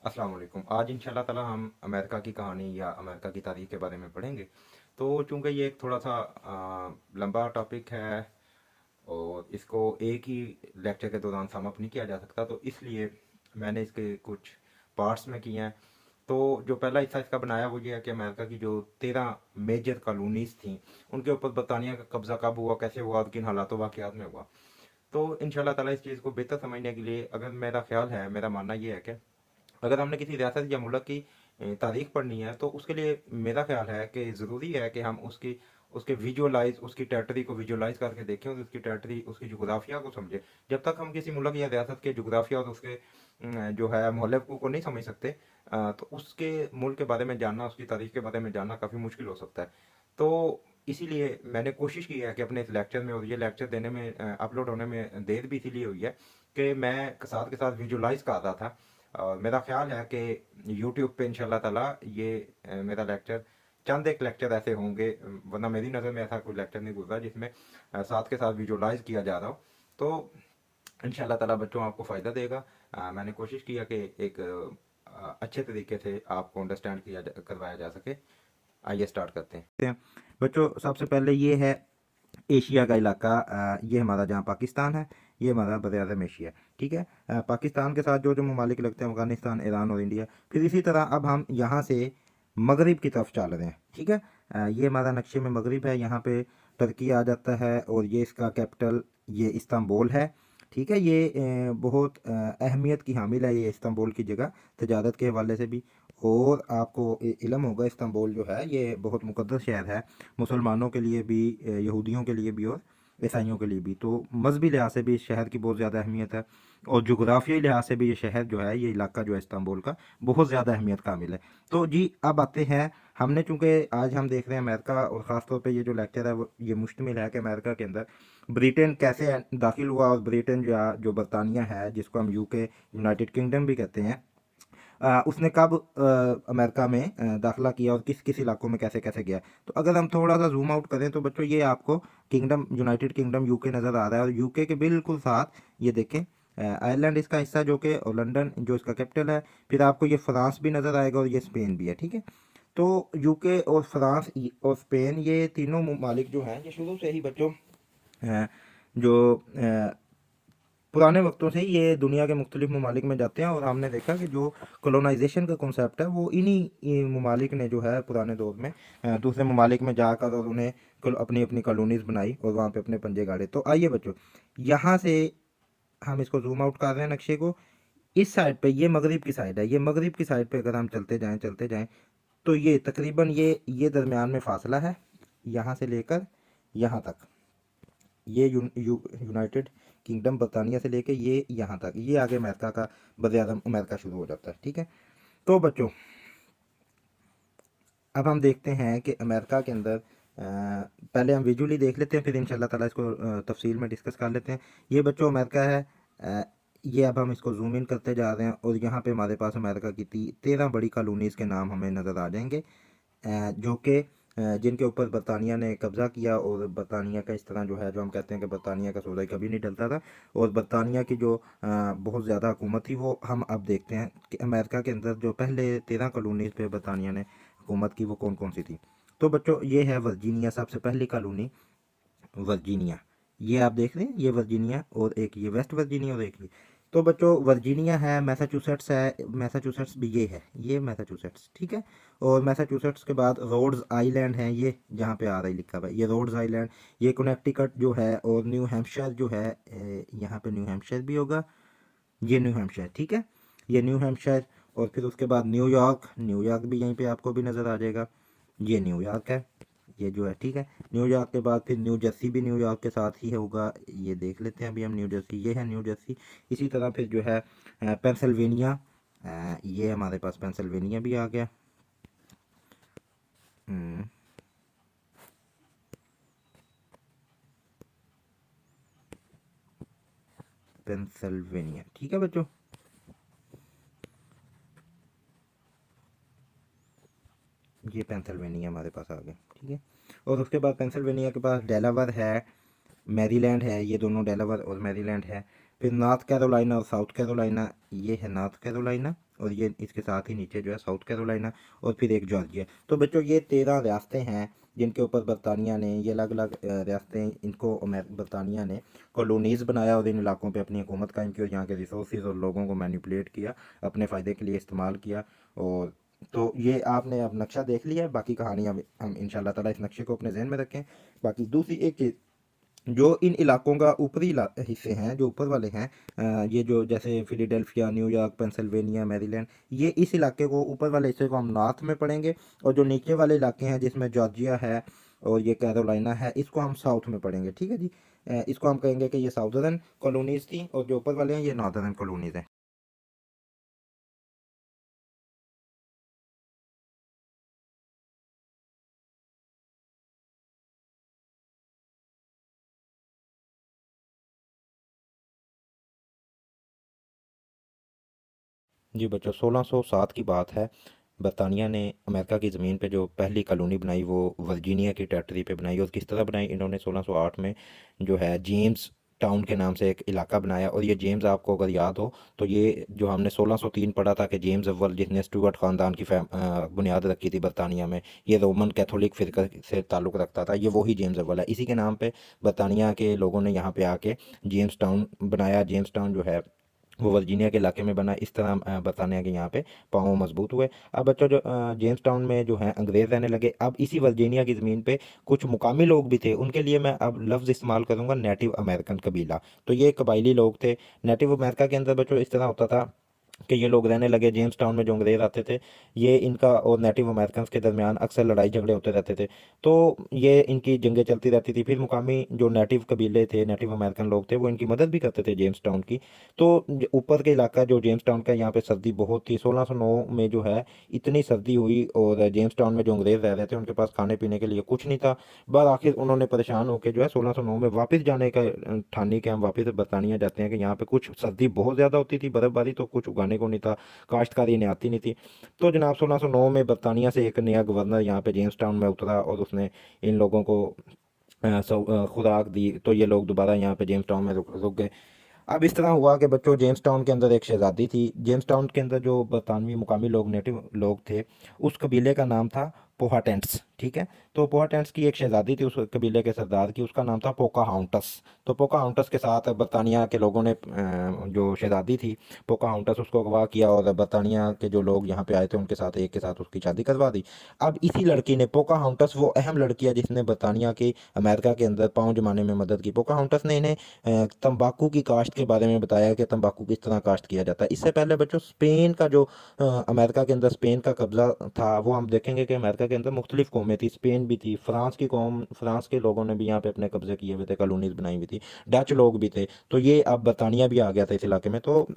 अस्सलाम वालेकुम। आज इंशाल्लाह ताला हम अमेरिका की कहानी या अमेरिका की तारीख के बारे में पढ़ेंगे। तो चूंकि ये एक थोड़ा सा लंबा टॉपिक है और इसको एक ही लेक्चर के दौरान सम अप नहीं किया जा सकता, तो इसलिए मैंने इसके कुछ पार्ट्स में किए हैं। तो जो पहला हिस्सा इसका बनाया वो ये है कि अमेरिका की जो 13 मेजर कॉलोनीज थी उनके ऊपर बरतानिया का कब्जा कब हुआ, कैसे हुआ और किन हालातों वाकयात में हुआ। तो इंशाल्लाह ताला इस चीज़ को बेहतर समझने के लिए, अगर मेरा ख्याल है, मेरा मानना ये है कि अगर हमने किसी रियासत या मुल्क की तारीख पढ़नी है तो उसके लिए मेरा ख्याल है कि ज़रूरी है कि हम उसकी उसके विजुअलाइज उसकी टेरिटरी को विजुअलाइज करके देखें और उसकी टेरिटरी उसकी जोग्राफिया को समझें। जब तक हम किसी मुल्क या रियासत के जोग्राफिया और उसके जो है मोहल्ले को नहीं समझ सकते, तो उसके मुल्क के बारे में जानना, उसकी तारीख के बारे में जानना काफ़ी मुश्किल हो सकता है। तो इसीलिए मैंने कोशिश की है कि अपने इस लेक्चर में, और ये लेक्चर देने में, अपलोड होने में देर भी इसीलिए हुई है कि मैं साथ के साथ विजुअलाइज कर रहा था। और मेरा ख्याल है कि यूट्यूब पे इंशाल्लाह ताला ये मेरा लेक्चर, चंद एक लेक्चर ऐसे होंगे, वरना मेरी नज़र में ऐसा कोई लेक्चर नहीं गुजरा जिसमें साथ के साथ विजुअलाइज किया जा रहा हो। तो इंशाल्लाह ताला बच्चों आपको फ़ायदा देगा। मैंने कोशिश किया कि एक अच्छे तरीके से आपको अंडरस्टैंड करवाया जा सके। आइए स्टार्ट करते हैं बच्चों। सबसे पहले ये है एशिया का इलाका। ये हमारा जहाँ पाकिस्तान है, ये हमारा बर-ए-आज़म एशिया। ठीक है। पाकिस्तान के साथ जो जो ममालिक लगते हैं, अफगानिस्तान, ईरान और इंडिया। फिर इसी तरह अब हम यहाँ से मगरिब की तरफ चल रहे हैं। ठीक है। ये हमारा नक्शे में मगरिब है, यहाँ पे तुर्की आ जाता है और ये इसका कैपिटल ये इस्तांबुल है। ठीक है। ये बहुत अहमियत की हामिल है ये इस्तांबुल की जगह, तजारत के हवाले से भी। और आपको इल्म होगा इस्तांबुल जो है ये बहुत मुक़द्दस शहर है, मुसलमानों के लिए भी, यहूदियों के लिए भी और ईसाइयों के लिए भी। तो मजहबी लिहाज से भी इस शहर की बहुत ज़्यादा अहमियत है, और जोग्राफियाई लिहाज से भी ये शहर जो है, ये इलाका जो है इस्तांबुल का, बहुत ज़्यादा अहमियत का हामिल है। तो जी अब आते हैं, हमने चूंकि आज हम देख रहे हैं अमेरिका, और ख़ासतौर पे ये जो लेक्चर है वो ये मुश्तमिल है कि अमेरिका के अंदर ब्रिटेन कैसे दाखिल हुआ, और ब्रिटेन या जो बरतानिया है जिसको हम यूके, यूनाइटेड किंगडम भी कहते हैं, उसने कब अमेरिका में दाखिला किया और किस किस इलाकों में कैसे कैसे गया। तो अगर हम थोड़ा सा जूम आउट करें तो बच्चों ये आपको किंगडम, यूनाइटेड किंगडम यूके नज़र आ रहा है, और यूके के बिल्कुल साथ ये देखें आयरलैंड इसका हिस्सा जो कि, और लंदन जो इसका कैपिटल है। फिर आपको ये फ्रांस भी नज़र आएगा और ये स्पेन भी है। ठीक है। तो यूके और फ्रांस और स्पेन, ये तीनों ममालिक जो हैं, ये शुरू से ही बच्चों जो पुराने वक्तों से ही ये दुनिया के मुख्तलिफ ममालिक में जाते हैं। और हमने देखा कि जो कॉलोनाइजेशन का कॉन्सेप्ट है वो इन्हीं ममालिक ने जो है पुराने दौर में दूसरे ममालिक में जाकर और उन्हें अपनी अपनी कॉलोनीज बनाई और वहाँ पे अपने पंजे गाड़े। तो आइए बच्चों, यहाँ से हम इसको जूम आउट कर रहे हैं नक्शे को। इस साइड पे ये मगरिब की साइड है, ये मगरिब की साइड पे अगर हम चलते जाएं तो ये तकरीबन ये दरमियान में फासला है, यहाँ से लेकर यहाँ तक। ये यूनाइटेड किंगडम बरतानिया से लेके ये यहाँ तक, ये आगे अमेरिका का, बर-ए-आज़म अमेरिका शुरू हो जाता है। ठीक है। तो बच्चों अब हम देखते हैं कि अमेरिका के अंदर पहले हम विजुअली देख लेते हैं, फिर इंशाल्लाह ताला इसको तफसील में डिस्कस कर लेते हैं। ये बच्चों अमेरिका है। ये अब हम इसको जूम इन करते जा रहे हैं और यहाँ पे हमारे पास अमेरिका की 13 बड़ी कॉलोनीज़ के नाम हमें नज़र आ जाएंगे, जो कि जिनके ऊपर बरतानिया ने कब्ज़ा किया। और बरतानिया का इस तरह जो है, जो हम कहते हैं कि बरतानिया का सौदा कभी नहीं टलता था, और बरतानिया की जो बहुत ज़्यादा हुकूमत थी वो हम अब देखते हैं कि अमेरिका के अंदर जो पहले 13 कॉलोनीज़ पे बरतानिया ने हुकूमत की वो कौन कौन सी थी। तो बच्चों ये है वर्जीनिया, सबसे पहली कॉलोनी वर्जीनिया। ये आप देख रहे हैं, ये वर्जीनिया, और एक ये वेस्ट वर्जीनिया, और एक ये। तो बच्चों वर्जीनिया है, मैसाचुसेट्स है, मैसाचुसेट्स भी ये है, ये मैसाचुसेट्स। ठीक है। और मैसाचुसेट्स के बाद रोड्स आइलैंड है, ये जहाँ पे आ रहा है लिखा हुआ है, ये रोड्स आइलैंड। ये कनेक्टिकट जो है, और न्यू हैम्पशायर जो है, यहाँ पे न्यू हैम्पशायर भी होगा, ये न्यू हैम्पशायर। ठीक है। ये न्यू हैम्पशायर। और फिर उसके बाद न्यूयॉर्क, न्यूयॉर्क भी यहीं पे आपको भी नज़र आ जाएगा, ये न्यूयॉर्क है, ये जो है। ठीक है। न्यूयॉर्क के बाद फिर न्यू जर्सी भी न्यूयॉर्क के साथ ही होगा, ये देख लेते हैं अभी हम न्यू जर्सी, ये है न्यू जर्सी। इसी तरह फिर जो है पेंसिल्वेनिया, ये हमारे पास पेंसिल्वेनिया भी आ गया। हम्म, पेंसिल्वेनिया। ठीक है बच्चों। ये पेंसिल्वेनिया हमारे पास आ गया। ठीक है। और उसके बाद पेंसिल्वेनिया के पास डेलावर है, मैरीलैंड है, ये दोनों डेलावर और मैरीलैंड है। फिर नॉर्थ कैरोलिना और साउथ कैरोलिना, ये है नॉर्थ कैरोलिना, और ये इसके साथ ही नीचे जो है साउथ कैरोलिना और फिर एक जॉर्जिया। तो बच्चों ये 13 रियासतें हैं जिनके ऊपर बरतानिया ने, ये अलग अलग रियासतें, इनको बरतानिया ने कॉलोनीज़ बनाया और इन इलाकों पे अपनी हुकूमत कायम की और यहाँ के रिसोर्सेज और लोगों को मैनिपुलेट किया, अपने फ़ायदे के लिए इस्तेमाल किया। और तो ये आपने अब नक्शा देख लिया है, बाकी कहानी हम इंशाल्लाह ताला इस नक्शे को अपने जहन में रखें। बाकी दूसरी एक चीज़, जो इन इलाकों का ऊपरी हिस्से हैं, जो ऊपर वाले हैं, ये जो जैसे फिलाडेल्फिया, न्यूयॉर्क, पेंसिल्वेनिया, मैरीलैंड, ये इस इलाके को, ऊपर वाले हिस्से को हम नॉर्थ में पढ़ेंगे, और जो नीचे वाले इलाके हैं जिसमें जॉर्जिया है और ये कैरोलिना है, इसको हम साउथ में पढ़ेंगे। ठीक है जी। इसको हम कहेंगे कि ये साउदर्न कॉलोनीज़ थी और जो ऊपर वाले हैं ये नॉर्दर्न कॉलोनीज़ हैं। जी बच्चों, 1607 की बात है। बरतानिया ने अमेरिका की ज़मीन पे जो पहली कॉलोनी बनाई वो वर्जीनिया की टेरिटरी पे बनाई। और किस तरह बनाई इन्होंने, 1608 में जो है जेम्स टाउन के नाम से एक इलाका बनाया। और ये जेम्स, आपको अगर याद हो तो ये जो हमने 1603 पढ़ा था कि जेम्स अव्वल, जिसने स्टुअर्ट ख़ानदान की बुनियाद रखी थी बरतानिया में, ये रोमन कैथोलिक फ़िरका से ताल्लुक़ रखता था, ये वही जेम्स अव्वल है। इसी के नाम पे बरतानिया के लोगों ने यहाँ पे आके जेम्स टाउन बनाया। जेम्स टाउन जो है वो वर्जीनिया के इलाके में बना। इस तरह बरतानिया के यहाँ पे पाँव मजबूत हुए। अब बच्चों, जो जेम्स टाउन में जो है अंग्रेज़ रहने लगे। अब इसी वर्जीनिया की ज़मीन पे कुछ मुकामी लोग भी थे, उनके लिए मैं अब लफ्ज़ इस्तेमाल करूँगा नेटिव अमेरिकन कबीला। तो ये कबायली लोग थे। नेटिव अमेरिका के अंदर बच्चों इस तरह होता था कि ये लोग रहने लगे जेम्स टाउन में, जो अंग्रेज़ आते थे, ये इनका और नेटिव अमेरिकन के दरमियान अक्सर लड़ाई झगड़े होते रहते थे। तो ये इनकी जंगें चलती रहती थी। फिर मुकामी जो नेटिव कबीले थे, नेटिव अमेरिकन लोग थे, वो इनकी मदद भी करते थे जेम्स टाउन की। तो ऊपर के इलाका जो जेम्स टाउन का, यहाँ पे सर्दी बहुत थी। 1609 में जो है इतनी सर्दी हुई और जेम्स टाउन में जो अंग्रेज़ रह रहे थे उनके पास खाने पीने के लिए कुछ नहीं था। बस आखिर उन्होंने परेशान होकर जो है 1609 में वापस जाने का ठानी कि हम वापस बरतानिया जाते हैं, कि यहाँ पे कुछ सर्दी बहुत ज़्यादा होती थी, बर्फ़बारी, तो कुछ उगाने को नहीं था, काश्तकारी इन्हें आती नहीं थी। तो जनाब 1609 में बरतानिया से एक नया गवर्नर यहाँ पे जेम्स टाउन में उतरा और उसने इन लोगों को खुराक दी। तो ये लोग दोबारा यहाँ पे जेम्स टाउन में रुक गए। अब इस तरह हुआ कि बच्चों, जेम्स टाउन के अंदर एक शहज़ादी थी। जेम्स टाउन के अंदर जो बरतानवी मुकामी लोग, नेटिव लोग थे, उस कबीले का नाम था पोहाटेंट्स। ठीक है। तो पोहाटेंट्स की एक शहज़ादी थी उस कबीले के सरदार की, उसका नाम था पोकाहाउंटस। तो पोकाहाउंटस के साथ बरतानिया के लोगों ने जो शहज़ादी थी पोकाहाउंटस, उसको अगवा किया और बरतानिया के जो लोग यहाँ पे आए थे उनके साथ, एक के साथ उसकी शादी करवा दी। अब इसी लड़की ने, पोकाहाउंटस वो अहम लड़की है जिसने बरतानिया की अमेरिका के अंदर पाँव जमाने में मदद की। पोकाहाउंटस ने इन्हें तंबाकू की काश्त के बारे में बताया कि तंबाकू किस तरह काश्त किया जाता है। इससे पहले बच्चों, स्पेन का जो अमेरिका के अंदर स्पेन का कब्जा था, वो हम देखेंगे कि अमेरिका के अंदर मुख्तलिफ कौमें थी। स्पेन भी थी, फ्रांस की कौम, फ्रांस के लोगों ने भी यहाँ पे अपने कब्जे किए हुए थे, कॉलोनीज बनाई हुई थी, डच लोग भी थे। तो ये अब बरतानिया भी आ गया था इस इलाके में। तो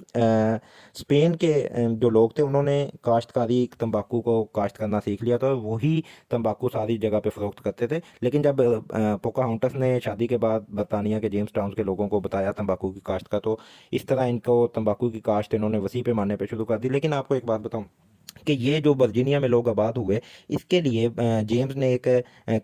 स्पेन के जो लोग थे उन्होंने काश्तकारी, तंबाकू को काश्त करना सीख लिया, तो वही तंबाकू सारी जगह पे फ़रोख्त करते थे। लेकिन जब पोकाहाउंटस ने शादी के बाद बरतानिया के जेम्स टाउन के लोगों को बताया तंबाकू की काश्त का, तो इस तरह इनको तंबाकू की काश्त इन्होंने वसी पैमाने पे शुरू कर दी। लेकिन आपको एक बात बताऊं कि ये जो वर्जीनिया में लोग आबाद हुए, इसके लिए जेम्स ने एक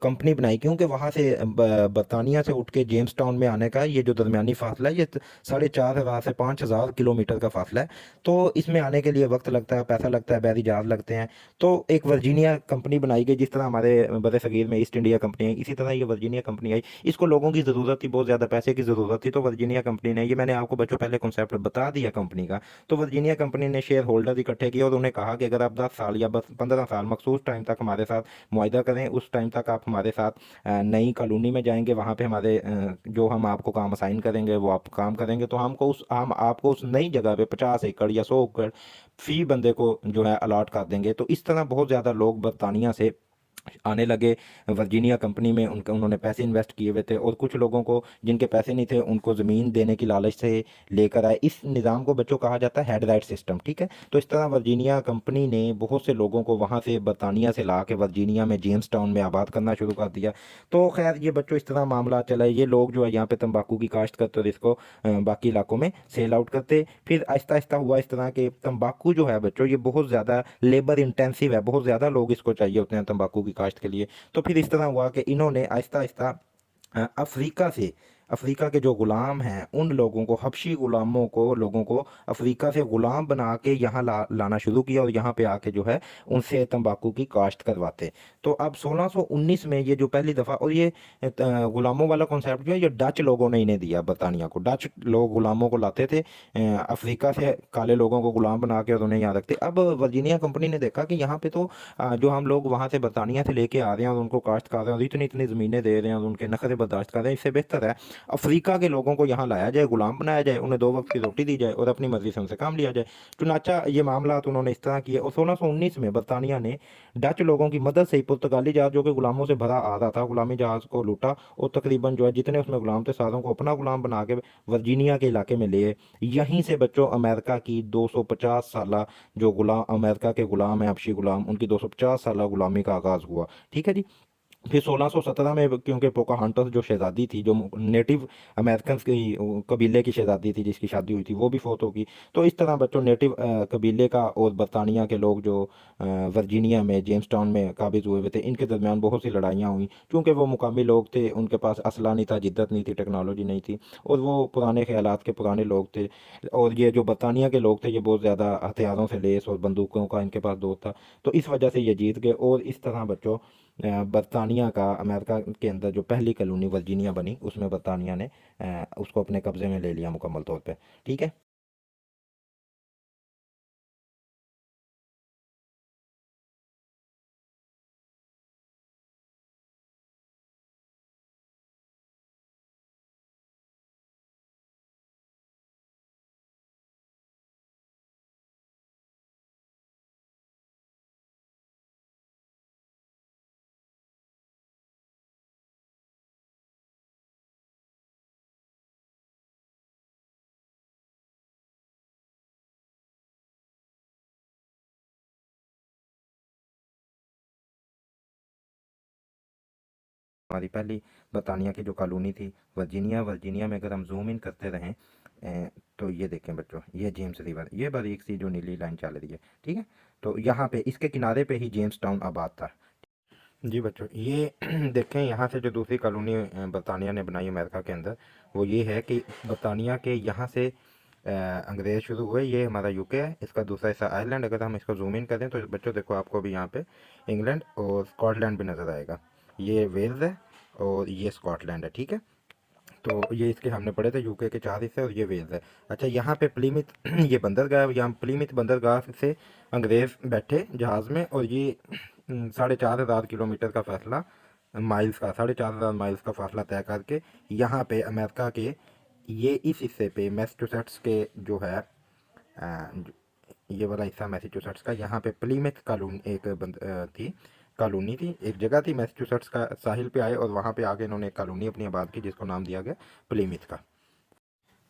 कंपनी बनाई, क्योंकि वहाँ से बरतानिया से उठ के जेम्स टाउन में आने का ये जो दरमियानी फासला है, ये 4,500 से 5,000 किलोमीटर का फासला है। तो इसमें आने के लिए वक्त लगता है, पैसा लगता है, बैरी जहाज लगते हैं। तो एक वर्जीनिया कंपनी बनाई गई, जिस तरह हमारे बर सगीर में ईस्ट इंडिया कंपनी आई, इसी तरह ये वर्जीनिया कंपनी आई। इसको लोगों की ज़रूरत थी, बहुत ज़्यादा पैसे की ज़रूरत थी, तो वर्जीनिया कंपनी ने, ये मैंने आपको बच्चों पहले कॉन्सेप्ट बता दिया कंपनी का। तो वर्जीनिया कंपनी ने शेयर होल्डर इकट्ठे किए और उन्हें कहा कि अगर आप 10 साल या बस 15 साल मखसूस टाइम तक हमारे साथ मुआहिदा करें, उस टाइम तक आप हमारे साथ नई कॉलोनी में जाएंगे, वहाँ पे हमारे जो हम आपको काम असाइन करेंगे वो आप काम करेंगे, तो हम आपको उस नई जगह पे 50 एकड़ या 100 एकड़ फी बंदे को जो है अलाट कर देंगे। तो इस तरह बहुत ज़्यादा लोग बरतानिया से आने लगे वर्जीनिया कंपनी में। उन्होंने पैसे इन्वेस्ट किए हुए थे, और कुछ लोगों को जिनके पैसे नहीं थे उनको ज़मीन देने की लालच से लेकर आए। इस निज़ाम को बच्चों कहा जाता है हेड राइट सिस्टम। ठीक है। तो इस तरह वर्जीनिया कंपनी ने बहुत से लोगों को वहाँ से बरतानिया से ला के वर्जीनिया में जेम्स टाउन में आबाद करना शुरू कर दिया। तो खैर ये बच्चों इस तरह मामला चला। ये लोग जो है यहाँ पे तंबाकू की काश्त करते और इसको बाकी इलाकों में सेल आउट करते। फिर आहिस्ता आहिस्ता हुआ इस तरह के, तंबाकू जो है बच्चों ये बहुत ज़्यादा लेबर इंटेंसिव है, बहुत ज़्यादा लोग इसको चाहिए होते हैं तंबाकू की काश्त के लिए। तो फिर इस तरह हुआ कि इन्होंने आहिस्ता आहिस्ता अफ्रीका से अफ्रीका के जो गुलाम हैं उन लोगों को, हबशी गुलामों को, लोगों को अफ्रीका से गुलाम बना के यहाँ लाना शुरू किया और यहाँ पे आके जो है उनसे तंबाकू की काश्त करवाते। तो अब 1619 में ये जो पहली दफ़ा, और ये गुलामों वाला कॉन्सेप्ट जो है ये डच लोगों ने इन्हें दिया, बरतानिया को। डच लोग गुलामों को लाते थे अफ्रीका से, काले लोगों को गुलाम बना के और उन्हें यहाँ रखते। अब वर्जीनिया कंपनी ने देखा कि यहाँ पे तो जो हम लोग वहाँ से बरतानिया से लेके आ रहे हैं और उनको काश्त कर रहे हैं और इतनी इतनी ज़मीनें दे रहे हैं और उनके नखरे बर्दाश्त कर रहे हैं, इससे बेहतर है अफ्रीका के लोगों को यहाँ लाया जाए, गुलाम बनाया जाए, उन्हें 2 वक्त की रोटी दी जाए और अपनी मर्जी से उनसे काम लिया जाए। चुनाचा ये मामला तो उन्होंने इस तरह किए और 1619 में बरतानिया ने डच लोगों की मदद से ही पुर्तगाली जहाज जो कि गुलामों से भरा आ रहा था, गुलामी जहाज को लूटा और तकरीबन जो है जितने उसमें गुलाम थे सारों को अपना गुलाम बना के वर्जीनिया के इलाके में ले। यहीं से बच्चों अमेरिका की 250 साल जो गुलाम, अमेरिका के गुलाम हैं, हबशी गुलाम, उनकी 250 साल गुलामी का आगाज हुआ। ठीक है जी। फिर 1617 में क्योंकि पोकाहांटस जो शहजादी थी, जो नेटिव अमेरिकन की कबीले की शहजादी थी जिसकी शादी हुई थी, वो भी फोत होगी। तो इस तरह बच्चों नेटिव कबीले का और बरतानिया के लोग जो वर्जीनिया में जेम्स टाउन में काबिज हुए हुए थे, इनके दरमियान बहुत सी लड़ाइयाँ हुई क्योंकि वो मुकामी लोग थे, उनके पास असला नहीं था, जिद्दत नहीं थी, टेक्नोलॉजी नहीं थी और वो पुराने ख्यालात के पुराने लोग थे। और ये जो बरतानिया के लोग थे ये बहुत ज़्यादा हथियारों से लेस और बंदूकों का इनके पास दौर था। तो इस वजह से ये जीत गए और इस तरह बच्चों बरतानिया का अमेरिका के अंदर जो पहली कॉलोनी वर्जीनिया बनी उसमें बरतानिया ने उसको अपने कब्जे में ले लिया मुकम्मल तौर पे। ठीक है। हमारी पहली बरतानिया की जो कॉलोनी थी वर्जीनिया, वर्जीनिया में अगर हम जूम इन करते रहें तो ये देखें बच्चों, ये जेम्स रिवर, ये बारीक सी जो नीली लाइन चल रही है, ठीक है। तो यहाँ पे इसके किनारे पे ही जेम्स टाउन आबाद था। जी बच्चों, ये देखें यहाँ से जो दूसरी कॉलोनी बरतानिया ने बनाई अमेरिका के अंदर, वो ये है कि बरतानिया के यहाँ से अंग्रेज़ शुरू हुए। ये हमारा यूके है, इसका दूसरा हिस्सा आयरलैंड। अगर हम इसको जूम इन करें तो बच्चों देखो आपको भी यहाँ पे इंग्लैंड और स्कॉटलैंड भी नज़र आएगा। ये वेल्स है और ये स्कॉटलैंड है, ठीक है। तो ये इसके हमने पढ़े थे यूके के 4 हिस्से और ये वेल्स है। अच्छा, यहाँ पे प्लीमिथ ये बंदरगाह है, यहाँ प्लीमिथ बंदरगाह से अंग्रेज़ बैठे जहाज़ में और ये 4,500 किलोमीटर का फासला, माइल्स का 4,500 माइल्स का फासला तय करके यहाँ पे अमेरिका के ये इस हिस्से पे मैसाचुसेट्स के जो है ये वाला हिस्सा मैसाचुसेट्स का, यहाँ पे प्लीमिथ कॉलोनी एक थी, कॉलोनी थी, एक जगह थी मैसाचुसेट्स का, साहिल पे आए और वहाँ पे आके इन्होंने एक कॉलोनी अपनी आबाद की जिसको नाम दिया गया प्लीमिथ का।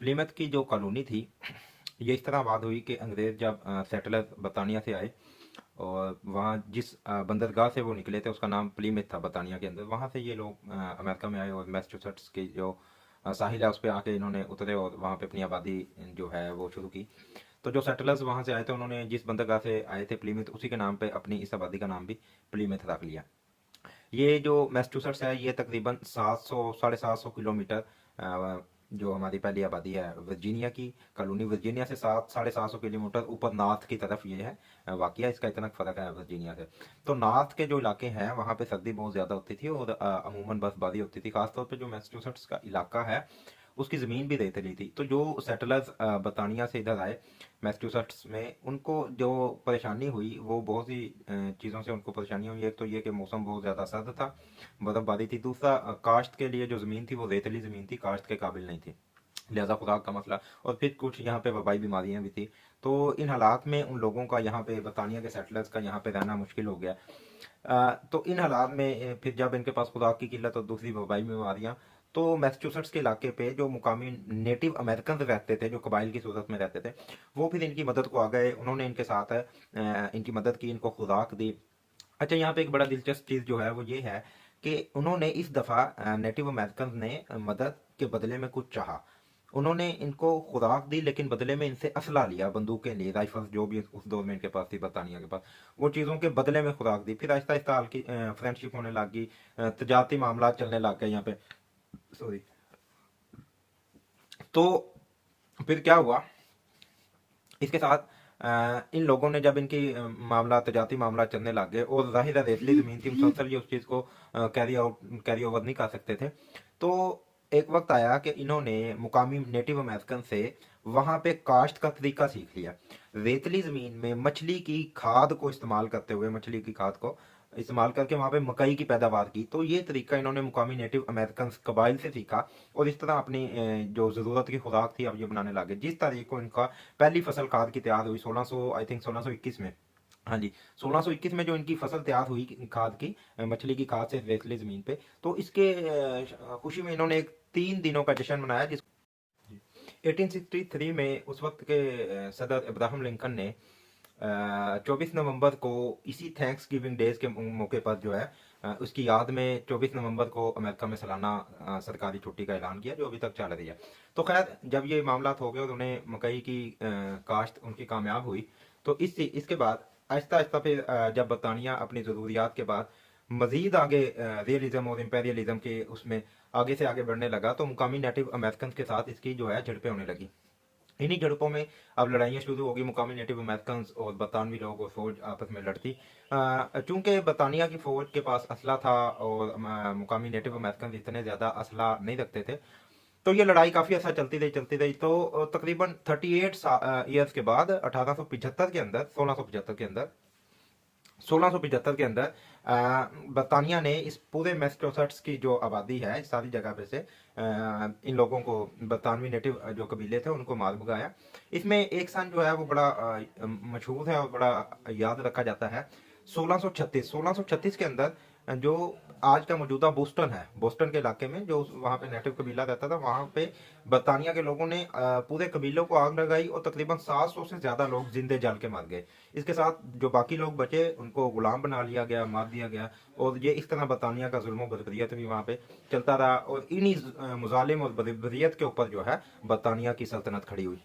प्लीमिथ की जो कॉलोनी थी ये इस तरह आबाद हुई कि अंग्रेज़ जब सेटलर बरतानिया से आए और वहाँ जिस बंदरगाह से वो निकले थे उसका नाम प्लीमिथ था बरतानिया के अंदर, वहाँ से ये लोग अमेरिका में आए और मैसाचुसेट्स की जो साहिल है उस पर आके इन्होंने उतरे और वहाँ पे अपनी आबादी जो है वो शुरू की। तो जो सेटलर्स वहाँ से आए थे उन्होंने जिस बंदरगाह से आए थे प्लीमिथ, उसी के नाम पे अपनी इस आबादी का नाम भी प्लीमिथ रख लिया। ये जो मैसाचुसेट्स है ये तकरीबन 700 साढ़े 700 किलोमीटर जो हमारी पहली आबादी है वर्जीनिया की कॉलोनी, वर्जीनिया से 700 साढ़े 700 किलोमीटर ऊपर नॉर्थ की तरफ ये है वाकया, इसका इतना फ़र्क है वर्जीनिया से। तो नॉर्थ के जो इलाके हैं वहाँ पे सर्दी बहुत ज़्यादा होती थी और अमूमन बर्फबारी होती थी, खासतौर पे जो मैसाचुसेट्स का इलाका है उसकी ज़मीन भी रेतीली थी। तो जो सेटलर्स बरतानिया से इधर आए मैसाचुसेट्स में, उनको जो परेशानी हुई वो बहुत सी चीज़ों से उनको परेशानी हुई। एक तो ये कि मौसम बहुत ज़्यादा सर्द था, बर्फबारी थी। दूसरा काश्त के लिए जो ज़मीन थी वो रेतीली ज़मीन थी, काश्त के काबिल नहीं थी, लिहाजा खुराक का मसला, और फिर कुछ यहाँ पे वबाई बीमारियाँ भी थी। तो इन हालात में उन लोगों का यहाँ पे बरतानिया के सेटलर्स का यहाँ पे रहना मुश्किल हो गया। तो इन हालात में फिर जब इनके पास खुराक की किल्लत और दूसरी वबाई बीमारियाँ, तो मैसाचुसेट्स के इलाके पे जो मुकामी नेटिव अमेरिकन रहते थे, जो कबाइल की सूरत में रहते थे, वो फिर इनकी मदद को आ गए। उन्होंने इनके साथ इनकी मदद की, इनको खुराक दी। अच्छा, यहाँ पे एक बड़ा दिलचस्प चीज़ जो है वो ये है कि उन्होंने इस दफ़ा नेटिव अमेरिकन ने मदद के बदले में कुछ चाहा। उन्होंने इनको खुराक दी लेकिन बदले में इनसे असला लिया, बंदूकें ली, राइफल्स जो भी उस दौर में इनके पास थी बरतानिया के पास, वो चीज़ों के बदले में खुराक दी। फिर आहिस्ता आहिस्ता हल्की फ्रेंडशिप होने लगी, तजारती मामला चलने लग गए यहाँ पे, सॉरी। तो फिर क्या हुआ इसके साथ, इन लोगों ने जब इनकी मामला तजाती मामला चलने लग गए और जाहिर है रेतली जमीन थी, मुसलसल ये उस चीज को कैरी ओवर नहीं कर सकते थे। तो एक वक्त आया कि इन्होंने मुकामी नेटिव अमेरिकन से वहां पे काश्त का तरीका सीख लिया। रेतली जमीन में मछली की खाद को इस्तेमाल करते हुए, मछली की खाद को इस्तेमाल करके वहां पे मकई की पैदावार की। तो ये तरीका इन्होंने मुकामी नेटिव अमेरिकन कबाइल से सीखा और इस तरह अपनी जो जरूरत की खुराक थी अब ये बनाने लगे। जिस तारीख को इनका पहली फसल खाद की तैयार हुई 1600 आई थिंक 1621 में, हाँ जी 1621 में जो इनकी फसल तैयार हुई खाद की, मछली की खाद से रेतली जमीन पे, तो इसके खुशी में इन्होंने एक 3 दिनों का जश्न मनाया। जिस 1863 में उस वक्त के सदर इब्राहिम लिंकन ने 24 नवंबर को इसी थैंक्स गिविंग डेज के मौके पर जो है उसकी याद में 24 नवंबर को अमेरिका में सालाना सरकारी छुट्टी का ऐलान किया, जो अभी तक चल रही है। तो खैर जब ये मामला हो गए और उन्हें मकई की काश्त उनकी कामयाब हुई, तो इसके बाद आहिस्ता आहिस्ता फिर जब बरतानिया अपनी ज़रूरियात के बाद मजीद आगे रियलिज्म और इम्पेरियलिज्म के उसमें आगे से आगे बढ़ने लगा, तो मुकामी नेटिव अमेरिकन के साथ इसकी जो है झड़पें होने लगी। इन्हीं झड़पों में अब लड़ाइयाँ शुरू होगी, मुकामी नेटिव अमेरिकन और बरतानवी लोग और फौज आपस में लड़ती। चूंकि बरतानिया की फौज के पास असला था और मुकामी नेटिव अमेरिकन इतने ज़्यादा असला नहीं रखते थे, तो ये लड़ाई काफ़ी अच्छा चलती रही। तो तकरीबन 38 ईयर्स के बाद 1875 के अंदर 1675 के अंदर बरतानिया ने इस पूरे मैसेच्यूसेट्स की जो आबादी है इस सारी जगह पे से इन लोगों को, बरतानवी नेटिव जो कबीले थे उनको मार भगाया। इसमें एक सन जो है वो बड़ा मशहूर है और बड़ा याद रखा जाता है, 1636 के अंदर जो आज का मौजूदा बोस्टन है, बोस्टन के इलाके में जो वहाँ पे नेटिव कबीला रहता था, वहाँ पे बरतानिया के लोगों ने पूरे कबीलों को आग लगाई और तकरीबन 700 से ज़्यादा लोग जिंदे जल के मर गए। इसके साथ जो बाकी लोग बचे उनको गुलाम बना लिया गया, मार दिया गया, और ये इस तरह बरतानिया का जुल्म बर्बरियत भी वहाँ पे चलता रहा और इन्हीं मुजालिम और बर्बरियत के ऊपर जो है बरतानिया की सल्तनत खड़ी हुई।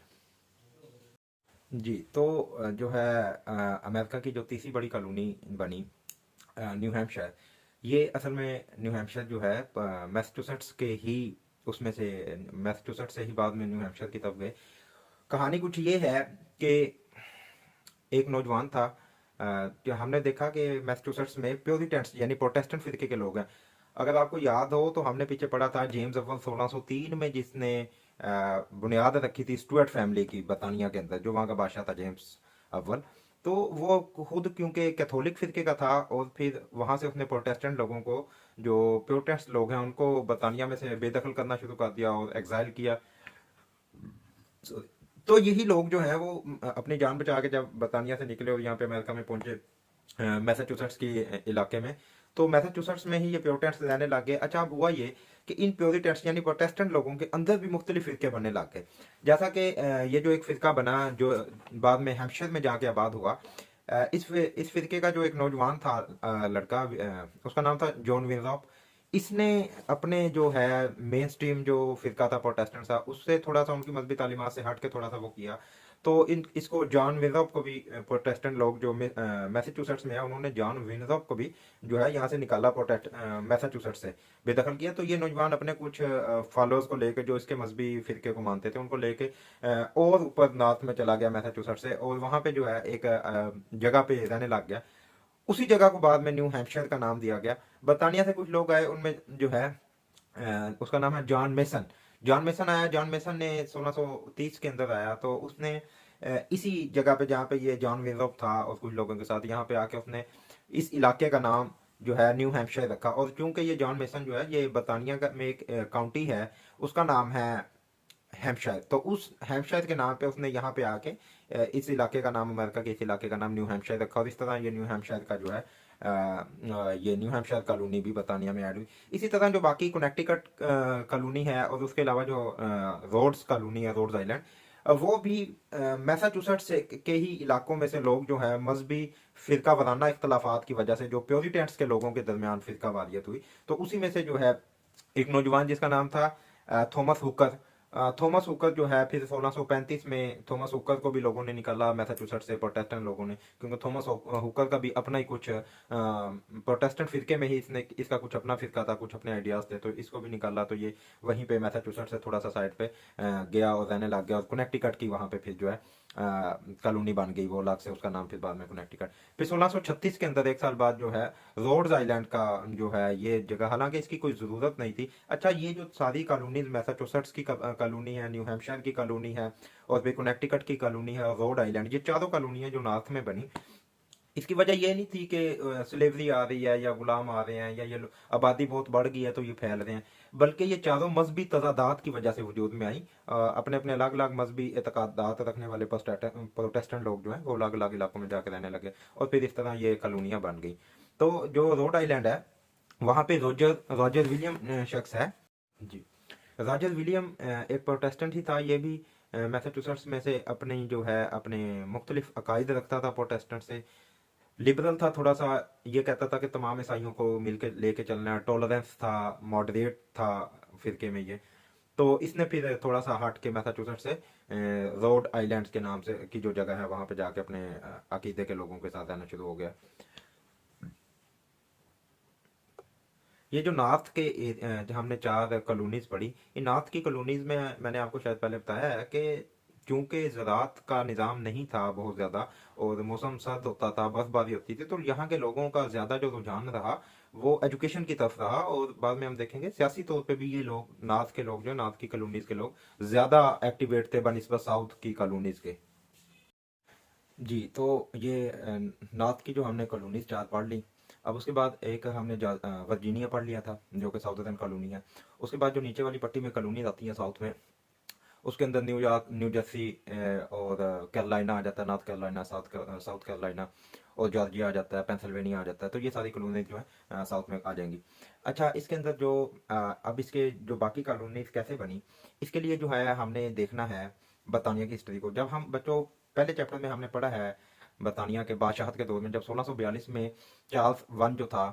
जी, तो जो है अमेरिका की जो तीसरी बड़ी कॉलोनी बनी न्यू हैम्पशायर, ये असल में न्यू हैम्पशायर जो है मैसेच्यूसेट्स के ही उसमें से, मैसेच्यूसेट्स से ही बाद में न्यू हैम्पशायर की तरफ गए। कहानी कुछ ये है कि एक नौजवान था, जो हमने देखा कि मैसेच्यूसेट्स में प्योरिटेंट्स यानी प्रोटेस्टेंट फिरके के लोग हैं। अगर आपको याद हो तो हमने पीछे पढ़ा था जेम्स अव्वल 1603 में जिसने बुनियाद रखी थी स्टुअर्ट फैमिली की बरतानिया के अंदर, जो वहाँ का बादशाह था जेम्स अव्वल। तो वो खुद क्योंकि कैथोलिक फिरके का था और फिर वहाँ से उसने प्रोटेस्टेंट लोगों को, जो प्रोटेस्ट लोग हैं उनको बरतानिया में से बेदखल करना शुरू कर दिया और एग्जाइल किया। तो यही लोग जो हैं वो अपनी जान बचा के जब बरतानिया से निकले और यहाँ पे अमेरिका में पहुंचे मैसेच्यूसेट्स के इलाके में, तो मैसेच्यूसेट्स में ही ये प्योरिटेंट्स रहने लग गए। अच्छा, अब हुआ ये कि इन प्योरिटेंट्स यानी प्रोटेस्टेंट लोगों के अंदर भी मुख्तलिफ फिरके बनने लग गए। जैसा कि ये जो एक फिरका बना जो बाद में हैम्पशायर में जाके आबाद हुआ, इस फिरके का जो एक नौजवान था लड़का, उसका नाम था जॉन विनरॉप। इसने अपने जो है मेन स्ट्रीम जो फिरका था प्रोटेस्टेंट था उससे थोड़ा सा, उनकी मजहबी तालीमात से हट के थोड़ा सा वो किया। तो इसको जॉन विनरॉप को भी प्रोटेस्टेंट लोग जो मैसेच्यूसेट्स में है उन्होंने जॉन विनरॉप को भी जो है यहाँ से निकाला, मैसेच्यूसेट्स से बेदखल किया। तो ये नौजवान अपने कुछ फॉलोअर्स को लेकर जो इसके मजहबी फिरके को मानते थे उनको लेके और ऊपर नॉर्थ में चला गया मैसेच्यूसेट्स से, और वहाँ पे जो है एक जगह पे रहने लग गया। उसी जगह को बाद में न्यू हैम्पशायर का नाम दिया गया। बरतानिया से कुछ लोग आए, उनमें जो है उसका नाम है जॉन मेसन। जॉन मेसन आया, जॉन मेसन ने 1630 के अंदर आया, तो उसने इसी जगह पे जहाँ पे ये जॉन विनरॉप था और कुछ लोगों के साथ यहाँ पे आके उसने इस इलाके का नाम जो है न्यू हैम्पशायर रखा। और चूंकि ये जॉन मेसन जो है ये बरतानिया का में एक काउंटी है, उसका नाम है हैम्पशायर, तो उस हैम्पशायर के नाम पे उसने यहाँ पे आके इस इलाके का नाम, अमेरिका के इस इलाके का नाम न्यू हैम्पशायर रखा। और इस तरह ये न्यू हैम्पशायर का जो है ये न्यू हैम्पशायर कॉलोनी भी बरतानिया में ऐड हुई। इसी तरह जो बाकी कनेक्टिकट कॉलोनी है और उसके अलावा जो रोड्स कॉलोनी है, रोड्स आइलैंड, वो भी मैसाचुसेट्स के ही इलाकों में से लोग जो है मजहबी फिरका वाराना इख्तलाफात की वजह से जो प्योरिटेंट्स के लोगों के दरमियान फिरका वारियत हुई, तो उसी में से जो है एक नौजवान जिसका नाम था थॉमस हुकर, थॉमस हुकर जो है, फिर 1635 में थॉमस हुकर को भी लोगों ने निकाला मैसाचुसेट्स से, प्रोटेस्टेंट लोगों ने, क्योंकि थॉमस हुकर का भी अपना ही कुछ प्रोटेस्टेंट फिरके में ही इसने इसका कुछ अपना फिरका था, कुछ अपने आइडियाज थे, तो इसको भी निकाला। तो ये वहीं पे मैसाचुसेट्स से थोड़ा सा साइड पे गया और रहने लग गया, और कनेक्टिकट की वहाँ पे फिर जो है कॉलोनी बन गई, वो अलग से उसका नाम फिर बाद में कनेक्टिकट। फिर 1636 के अंदर एक साल बाद जो है रोड्स आइलैंड का जो है ये जगह, हालांकि इसकी कोई ज़रूरत नहीं थी। अच्छा, ये जो सारी कॉलोनीज मैसाचुसेट्स की कॉलोनी है, न्यू हैम्पशायर की कॉलोनी है, और फिर कनेक्टिकट की कॉलोनी है, और रोड आइलैंड, ये चारों कॉलोनियाँ जो नॉर्थ में बनी, इसकी वजह ये नहीं थी कि स्लेवरी आ रही है या गुलाम आ रहे हैं या ये आबादी बहुत बढ़ गई है तो ये फैल रहे हैं, बल्कि ये चारों मजहबी तजादात की वजह से वजूद में आई। अपने अपने अलग अलग मजहबी एतकादात रखने वाले प्रोटेस्टेंट लोग जो हैं वो अलग अलग इलाकों में जाकर रहने लगे, और फिर इस तरह ये कॉलोनियाँ बन गई। तो जो रोड आइलैंड है, वहाँ पे रॉजर रॉजर विलियम शख्स है जी। रॉजर विलियम एक प्रोटेस्टेंट ही था, ये भी मैसाचुसेट्स में से अपनी जो है अपने मुख्तलिफ अकायद रखता था, प्रोटेस्टेंट से लिबरल था थोड़ा सा। ये कहता था कि तमाम ईसाइयों को मिलकर लेके चलना है, टॉलरेंस था, मॉडरेट था फिरके में ये। तो इसने फिर थोड़ा सा हट के मैसाचुसेट्स से रोड आइलैंड्स के नाम से की जो जगह है वहाँ पे जाके अपने अकीदे के लोगों के साथ रहना शुरू हो गया। ये जो नॉर्थ के जो हमने चार कॉलोनीज पढ़ी, इन नॉर्थ की कॉलोनीज में मैंने आपको शायद पहले बताया है कि चूंकि ज़राअत का निज़ाम नहीं था बहुत ज़्यादा, और मौसम सर्द होता था, बर्फबारी होती थी, तो यहाँ के लोगों का ज़्यादा जो रुझान रहा वो एजुकेशन की तरफ रहा। और बाद में हम देखेंगे सियासी तौर पे भी ये लोग, नॉर्थ के लोग, जो नॉर्थ की कॉलोनीज के लोग ज़्यादा एक्टिवेट थे बनिस्बत साउथ की कॉलोनीज के। जी, तो ये नॉर्थ की जो हमने कॉलोनीज चार पढ़ ली। अब उसके बाद एक हमने वर्जीनिया पढ़ लिया था जो कि साउथर्न कॉलोनी है। उसके बाद जो नीचे वाली पट्टी में कॉलोनीज आती हैं साउथ में, उसके अंदर न्यूयॉर्क, न्यू जर्सी और कैरोलिना आ जाता है, नॉर्थ कैरोलिना, साउथ कैरोलिना, और जॉर्जिया आ जाता है, पेंसिल्वेनिया आ जाता है। तो ये सारी कॉलोनीज जो है साउथ में आ जाएंगी। अच्छा, इसके अंदर जो अब इसके जो बाकी कॉलोनीज कैसे बनी, इसके लिए जो है हमने देखना है बरतानिया की हिस्ट्री को। जब हम बच्चों पहले चैप्टर में हमने पढ़ा है बरतानिया के बादशाहत के दौर में, जब 1642 में चार्ल्स वन जो था,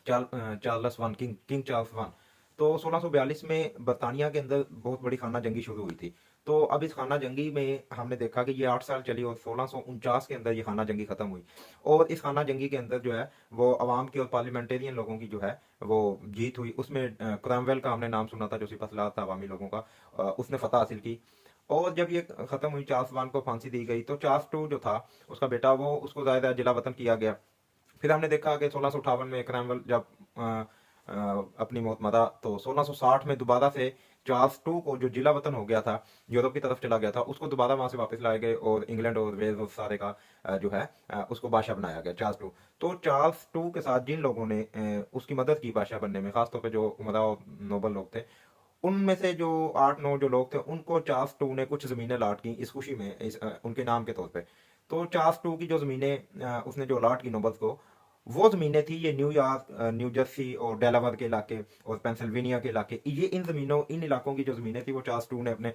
Charles one, king Charles one, तो 1642 में बरतानिया के अंदर बहुत बड़ी खाना जंगी शुरू हुई थी। तो अब इस खाना जंगी में हमने देखा कि ये 8 साल चली, और 1649 के अंदर ये खाना जंगी खत्म हुई। और इस खाना जंगी के अंदर जो है वो अवाम की और पार्लियामेंटेरियन लोगों की जो है वो जीत हुई। उसमें क्रॉमवेल का हमने नाम सुना था, जो सिपहसालार था अवामी लोगों का, उसने फतह हासिल की। और जब ये खत्म हुई, चार्ल्स वन को फांसी दी गई, तो चार्ल्स टू जो था उसका बेटा, वो उसको ज़्यादा जिला वतन किया गया। फिर हमने देखा कि 1658 में क्रैमवेल जब अपनी मौत मरा, तो 1660 में दोबारा से चार्ल्स टू को, जो जिला वतन हो गया था, यूरोप की तरफ चला गया था, उसको दोबारा वहां से वापस लाए गए, और इंग्लैंड और वेल्स और सारे का जो है उसको बादशाह बनाया गया, चार्ल्स टू। तो चार्ल्स टू के साथ जिन लोगों ने उसकी मदद की बादशाह बनने में, खासतौर पर जो उमरा और नोबल लोग थे, उनमें से जो 8-9 जो लोग थे, उनको चार्ल्स टू ने कुछ जमीनें अलॉट की इस खुशी में, उनके नाम के तौर पे। तो चार्ल्स टू की जो जमीनें उसने जो अलॉट की नोबल्स को, वो जमीनें थी ये न्यूयॉर्क, न्यू जर्सी और डेलावर के इलाके और पेंसिल्वेनिया के इलाके। ये इन इलाकों की जो जमीनें थी वो चार्ल्स टू ने अपने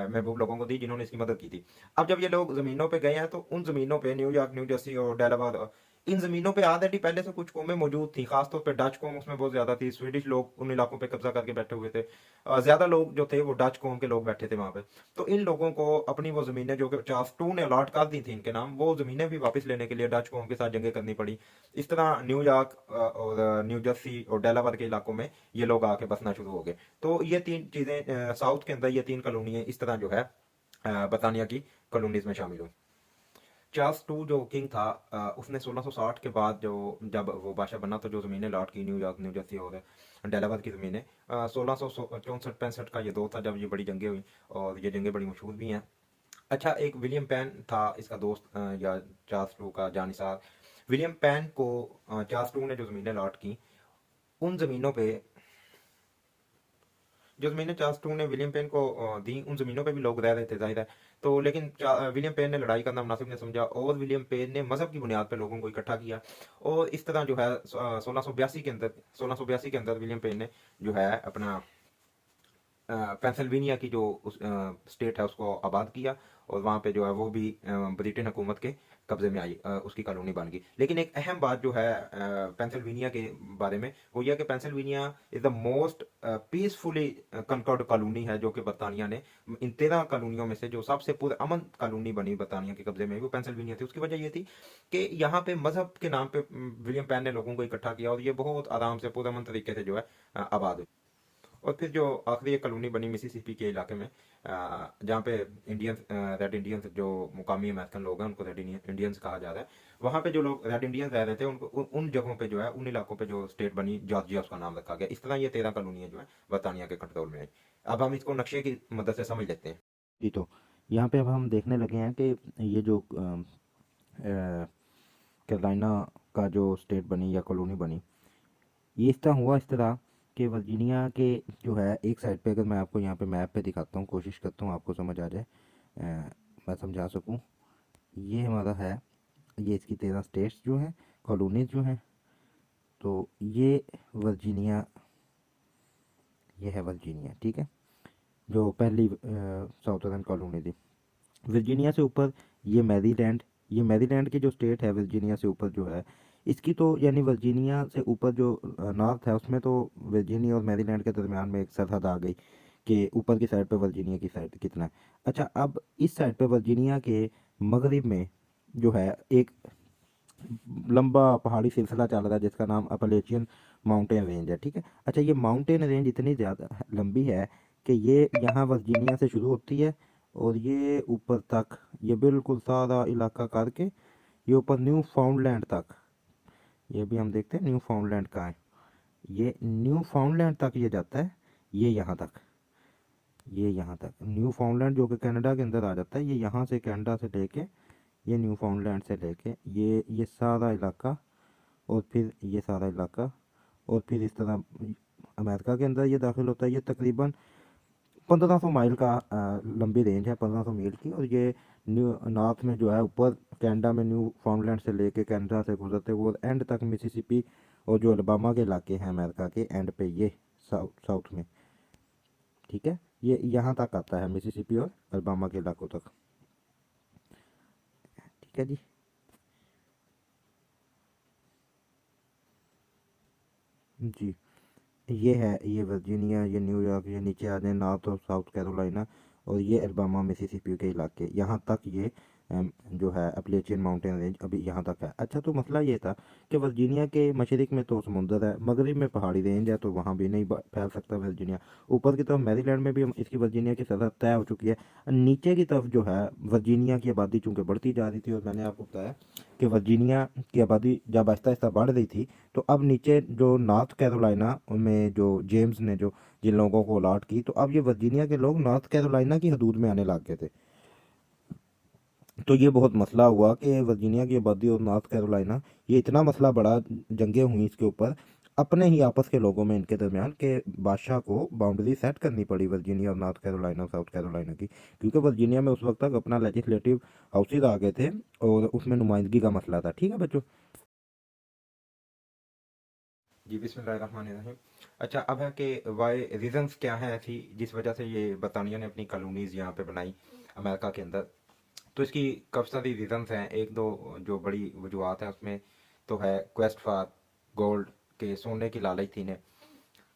महबूब लोगों को दी, जिन्होंने इसकी मदद की थी। अब जब ये लोग जमीनों पे गए हैं, तो उन जमीनों पे न्यूयॉर्क, न्यू जर्सी और डेलावर, इन जमीनों पे ऑलरेडी पहले से कुछ कौमें मौजूद थी, खासतौर पे डच कौम उसमें बहुत ज्यादा थी। स्वीडिश लोग उन इलाकों पे कब्जा करके बैठे हुए थे, ज्यादा लोग जो थे वो डच कौम के लोग बैठे थे वहां पे। तो इन लोगों को अपनी वो जमीनें जो कि चार्ल्स टू ने अलॉट कर दी थी इनके नाम, वो जमीनें भी वापस लेने के लिए डच कौम के साथ जंगें करनी पड़ी। इस तरह न्यूयॉर्क और न्यू जर्सी और डेलावर के इलाकों में ये लोग आके बसना शुरू हो गए। तो ये तीन चीजें साउथ के अंदर, ये तीन कॉलोनियां इस तरह जो है बरतानिया की कॉलोनीज में शामिल हुई। चार्ल्स टू जो किंग था, उसने 1660 के बाद जो, जब वो बादशाह बना, तो जो ज़मीनें लॉट की न्यूयॉर्क, न्यू जर्सी और डेलावर की ज़मीनें, 1664-65 का ये दौर था जब ये बड़ी जंगें हुई, और ये जंगें बड़ी मशहूर भी हैं। अच्छा, एक विलियम पेन था इसका दोस्त, या चार्ल्स टू का जानिसार। विलियम पेन को चार्ल्स टू ने जो ज़मीनें लॉट की, उन ज़मीनों पे, जो जमीनें चार्ल्स टू ने विलियम पेन को दी, उन जमीनों पे भी लोग रह रहे थे, जाहिर है। तो लेकिन विलियम पेन ने लड़ाई करना मुनासिब नहीं समझा, और विलियम पेन ने मजहब की बुनियाद पर लोगों को इकट्ठा किया। और इस तरह जो है 1682 के अंदर विलियम पेन ने जो है अपना पेंसिल्वेनिया की जो स्टेट है उसको आबाद किया, और वहाँ पे जो है वो भी ब्रिटेन हुकूमत के कब्जे में आई, उसकी कॉलोनी बन गई। लेकिन एक अहम बात जो है पेंसिल्वेनिया के बारे में, वो यह कि Pennsylvania is the most peacefully conquered colony है, जो कि बरतानिया ने इन 13 कॉलोनियों में से जो सबसे पुरअमन कॉलोनी बनी बरतानिया के कब्जे में, वो पेंसिल्वेनिया थी। उसकी वजह ये थी कि यहाँ पे मजहब के नाम पे विलियम पेन ने लोगों को इकट्ठा किया और ये बहुत आराम से पुरअमन तरीके से जो है आबाद हुई। और फिर जो आखिरी एक कॉलोनी बनी मिसिसिपी के इलाके में, जहाँ पे इंडियंस, रेड इंडियंस, जो मुकामी अमेरिकन लोग हैं उनको रेड इंडियंस कहा जा रहा है, वहाँ पे जो लोग रेड इंडियंस रह रहे थे उनको उन जगहों पे जो है, उन इलाकों पे जो स्टेट बनी जॉर्जिया, उसका नाम रखा गया। इस तरह ये 13 कॉलोनियाँ जो है बरतानिया के कंट्रोल में आई। अब हम इसको नक्शे की मदद से समझ लेते हैं। जी, तो यहाँ पे अब हम देखने लगे हैं कि ये जो कैरोलिना का जो स्टेट बनी या कॉलोनी बनी, ये इस तरह हुआ, इस तरह कि वर्जीनिया के जो है एक साइड पे, अगर मैं आपको यहाँ पे मैप पे दिखाता हूँ, कोशिश करता हूँ आपको समझ आ जाए, मैं समझा सकूँ। ये हमारा है, ये इसकी 13 स्टेट्स जो हैं, कॉलोनीज जो हैं। तो ये वर्जीनिया, ये है वर्जीनिया, ठीक है, जो पहली साउथर्न कॉलोनी थी। वर्जीनिया से ऊपर ये मैरीलैंड, ये मैरीलैंड की जो स्टेट है वर्जीनिया से ऊपर जो है, इसकी तो यानी वर्जीनिया से ऊपर जो नॉर्थ है, उसमें तो वर्जीनिया और मैरीलैंड के दरमियान में एक सरहद आ गई कि ऊपर की साइड पे वर्जीनिया की साइड कितना है। अच्छा, अब इस साइड पे वर्जीनिया के मगरिब में जो है एक लंबा पहाड़ी सिलसिला चल रहा है जिसका नाम अपलेचियन माउंटेन रेंज है, ठीक है। अच्छा, ये माउंटेन रेंज इतनी ज़्यादा लंबी है कि ये यहाँ वर्जीनिया से शुरू होती है और ये ऊपर तक, ये बिल्कुल सारा इलाका करके ये ऊपर न्यू फाउंडलैंड तक, ये भी हम देखते हैं न्यू फाउंडलैंड कहाँ है, ये न्यू फाउंडलैंड तक ये जाता है, ये यहाँ तक, ये यहाँ तक न्यू फाउंडलैंड जो कि कनाडा के अंदर आ जाता है। ये यहाँ से कनाडा से लेके, ये न्यू फाउंडलैंड से लेके ये सारा इलाका, और फिर ये सारा इलाका, और फिर इस तरह अमेरिका के अंदर ये दाखिल होता है। ये तकरीबन 1500 माइल का लंबी रेंज है, 1500 मील की। और ये न्यू नॉर्थ में जो है ऊपर कनाडा में न्यू फाउंडलैंड से लेके कनाडा से गुजरते हुए एंड तक मिसिसिपी और जो अलबामा के इलाके हैं अमेरिका के एंड पे, ये साउथ में, ठीक है, ये यहाँ तक आता है मिसिसिपी और अलबामा के इलाकों तक, ठीक है जी। जी, ये है, ये वर्जीनिया, ये न्यूयॉर्क, ये नीचे आ जाए नॉर्थ और साउथ कैरोलिना, और ये अल्बामा मिसिसिपी के इलाके, यहाँ तक ये जो है अपलेचियन माउंटेन रेंज अभी यहाँ तक है। अच्छा, तो मसला ये था कि वर्जीनिया के मशरिक में तो समुंदर है, मगरिब में पहाड़ी रेंज है, तो वहाँ भी नहीं फैल सकता वर्जीनिया। ऊपर की तरफ मैरीलैंड में भी इसकी वर्जीनिया की सरहद तय हो चुकी है। नीचे की तरफ जो है वर्जीनिया की आबादी चूँकि बढ़ती जा रही थी, और मैंने आपको बताया कि वर्जीनिया की आबादी जब आहिस्ता आहिस्ता बढ़ रही थी, तो अब नीचे जो नॉर्थ कैरोलिना में जो जेम्स ने जो जिन लोगों को अलॉट की, तो अब ये वर्जीनिया के लोग नॉर्थ कैरोलिना की हदूद में आने लग गए थे। तो ये बहुत मसला हुआ कि वर्जीनिया की आबादी और नॉर्थ कैरोलिना, ये इतना मसला बड़ा, जंगें हुई इसके ऊपर अपने ही आपस के लोगों में, इनके दरमियान, के बादशाह को बाउंड्री सेट करनी पड़ी वर्जीनिया और नॉर्थ कैरोलिना, साउथ कैरोलिना की, क्योंकि वर्जीनिया में उस वक्त तक अपना लेजिस्लेटिव हाउसेज आ गए थे और उसमें नुमाइंदगी का मसला था, ठीक है बच्चों। जी, बिस्मिल्लाहिर्रहमानिर्रहीम। अच्छा, अब है कि वाई रीजंस क्या हैं ऐसी जिस वजह से ये बरतानिया ने अपनी कॉलोनीज यहाँ पे बनाई अमेरिका के अंदर। तो इसकी काफ़ी सारी रीजंस हैं। एक दो जो बड़ी वजूहत है उसमें तो है क्वेस्ट फॉर गोल्ड, के सोने की लालच थी इन्हें,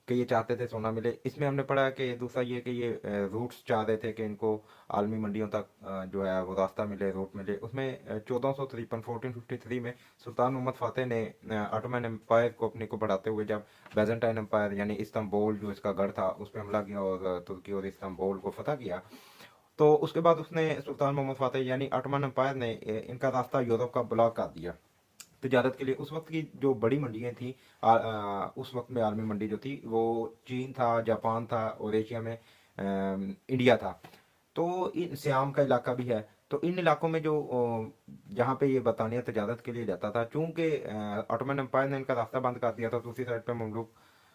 कि ये चाहते थे सोना मिले। इसमें हमने पढ़ा कि दूसरा ये कि ये रूट्स चाह रहे थे कि इनको आलमी मंडियों तक जो है वो रास्ता मिले, रूट मिले। उसमें 1453 1453 में सुल्तान मोहम्मद फातेह ने ऑटोमन एम्पायर को अपने को बढ़ाते हुए जब बैजेंटाइन एम्पायर यानी इस्तांबुल जो इसका गढ़ था उस पर हमला किया और तुर्की और इस्तांबुल को फतह किया, तो उसके बाद उसने सुल्तान मोहम्मद फातेह यानी ऑटोमन एम्पायर ने इनका रास्ता यूरोप का ब्लॉक कर दिया तजारत के लिए। उस वक्त की जो बड़ी मंडियाँ थी, उस वक्त में आलमी मंडी जो थी वो चीन था, जापान था और एशिया में इंडिया था। तो इन श्याम का इलाका भी है। तो इन इलाकों में जो जहाँ पे ये बरतानिया तजारत के लिए जाता था, चूंकि ऑटोमन एम्पायर ने इनका रास्ता बंद कर दिया था, दूसरी साइड पे ममलूक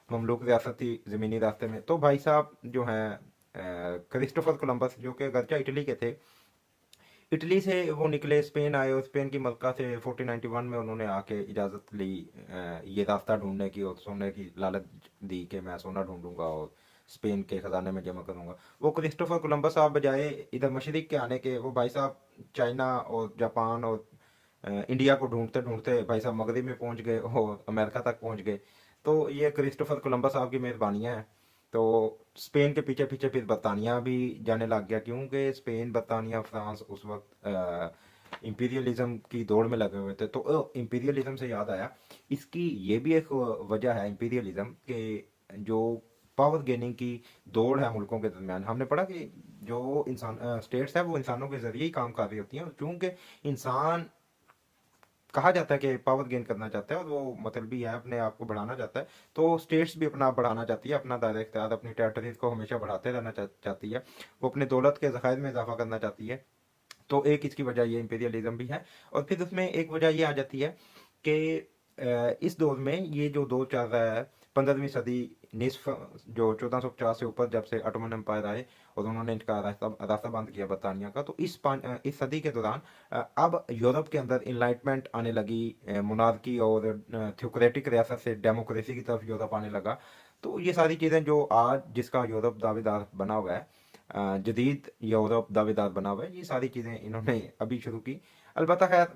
ममलूक रियासत थी ज़मीनी रास्ते में, तो भाई साहब जो हैं क्रिस्टोफर कोलंबस, जो कि अगरचा इटली के थे, इटली से वो निकले, स्पेन आए और स्पेन की मक्का से 1491 में उन्होंने आके इजाज़त ली ये रास्ता ढूंढने की, और सोने की लालच दी कि मैं सोना ढूंढूंगा और स्पेन के ख़जाने में जमा करूंगा। वो क्रिस्टोफर कोलंबस साहब बजाय इधर मशरिक के आने के, वो भाई साहब चाइना और जापान और इंडिया को ढूंढते ढूंढते भाई साहब मगरब में पहुंच गए और अमेरिका तक पहुंच गए। तो ये क्रिस्टोफर कोलंबस साहब की मेहरबानियां हैं। तो स्पेन के पीछे पीछे फिर बरतानिया भी जाने लग गया, क्योंकि स्पेन, बरतानिया, फ्रांस उस वक्त इंपीरियलिज्म की दौड़ में लगे हुए थे। तो इंपीरियलिज्म से याद आया, इसकी ये भी एक वजह है इंपीरियलिज्म के, जो पावर गेनिंग की दौड़ है मुल्कों के दरमियान। हमने पढ़ा कि जो इंसान स्टेट्स है वो इंसानों के जरिए ही काम कर रही होती हैं, और चूंकि इंसान कहा जाता है कि पावर गेन करना चाहता है और वो मतलबी है, अपने आप को बढ़ाना चाहता है, तो स्टेट्स भी अपना बढ़ाना चाहती है, अपना दायरा इख्तियार, अपनी टेरिटरीज को हमेशा बढ़ाते रहना चाहती है। वो अपने दौलत के ज़खायर में इजाफा करना चाहती है। तो एक इसकी वजह ये इंपीरियलिज्म भी है। और फिर उसमें एक वजह ये आ जाती है कि इस दौर में ये जो दौर चल रहा है 15वीं सदी निस्फ, जो 1450 से ऊपर जब से ऑटोमन एम्पायर आए और उन्होंने इनका रास्ता बंद किया बरतानिया का, तो इस सदी के दौरान अब यूरोप के अंदर इनलाइटमेंट आने लगी, मोनार्की और थियोक्रेटिक रियासत से डेमोक्रेसी की तरफ यूरोप आने लगा। तो ये सारी चीज़ें जो आज जिसका यूरोप दावेदार बना हुआ है, जदीद यूरोप दावेदार बना हुआ है, ये सारी चीज़ें इन्होंने अभी शुरू की। अलबत्ता खैर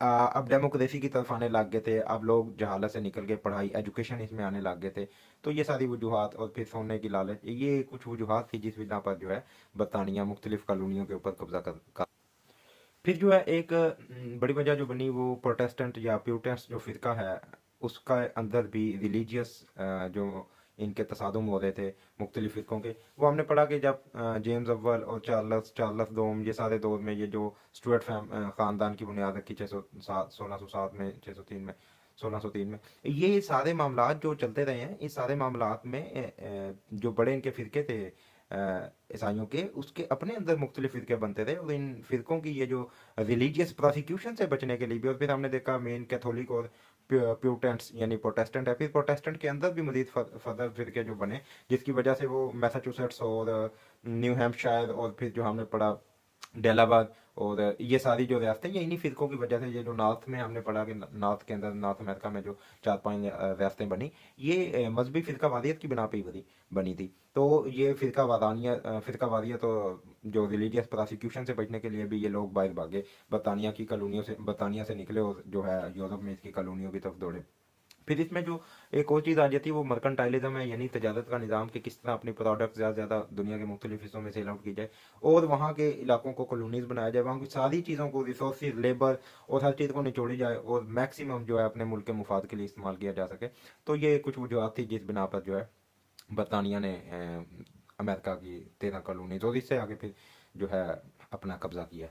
अब डेमोक्रेसी की तरफ आने लग गए थे, अब लोग जहालत से निकल के पढ़ाई एजुकेशन इसमें आने लग गए थे। तो ये सारी वजूहत और फिर सोने की लालच, ये कुछ वजूहत थी जिस बिना पर जो है बरतानिया मुख्तलिफ कॉलोनियों के ऊपर कब्जा कर। फिर जो है एक बड़ी वजह जो बनी वो प्रोटेस्टेंट या प्यूटेंट्स जो फिरका है, उसका अंदर भी रिलीजियस जो इनके तसादुम हो रहे थे मुख्तलिफ फिरकों के। वो हमने पढ़ा कि जब जेम्स अव्वल और चार्ल्स चार्ल्स दोम, ये सारे दौर में ये जो स्टुअर्ट ख़ानदान की बुनियाद रखी 1607 में, 603 में, 1603 में, ये सारे मामलात जो चलते रहे हैं, इस सारे मामलात में जो बड़े इनके फिरके थे ईसाइयों के, उसके अपने अंदर मुख्तलिफ फिरके बनते थे, और इन फिरकों की ये जो रिलीजियस प्रोसिक्यूशन से बचने के लिए भी, और फिर हमने देखा मेन कैथोलिक और प्यूटेंट्स यानी प्रोटेस्टेंट है, फिर प्रोटेस्टेंट के अंदर भी मजीद फर्दर फिरके जो बने, जिसकी वजह से वो मैसाचुसेट्स और न्यू हैम्पशायर और फिर जो हमने पढ़ा डेलाबाद, और ये सारी जो रियासतें, ये इन्हीं फिरकों की वजह से, ये जो नॉर्थ में हमने पढ़ा कि नॉर्थ के अंदर नॉर्थ अमेरिका में जो 4-5 रियासतें बनी, ये मजहबी फिरका वादियत की बिना पे ही बनी थी। तो ये फिरका वादियत तो जो रिलीजियस प्रोसिक्यूशन से बचने के लिए भी ये लोग बाहर भागे, बरतानिया से निकले और जो है यूरोप में इसकी कॉलोनियों की तरफ दौड़े। फिर इसमें जो एक और चीज़ आ जाती है वो मर्केंटाइलिज्म है, यानी तजारत का निज़ाम, कि किस तरह अपनी प्रोडक्ट ज़्यादा से ज़्यादा दुनिया के मुख्तलिफ हिस्सों में सेल आउट की जाए और वहाँ के इलाकों को कॉलोनीज बनाया जाए, वहाँ की सारी चीज़ों को, रिसोर्स, लेबर और हर चीज़ को निचोड़ी जाए और मैक्सिमम जो है अपने मुल्क के मुफाद के लिए इस्तेमाल किया जा सके। तो ये कुछ वजूहत थी जिस बिना पर जो है बरतानिया ने अमेरिका की 13 कॉलोनीज और इससे आगे फिर जो है अपना कब्जा किया।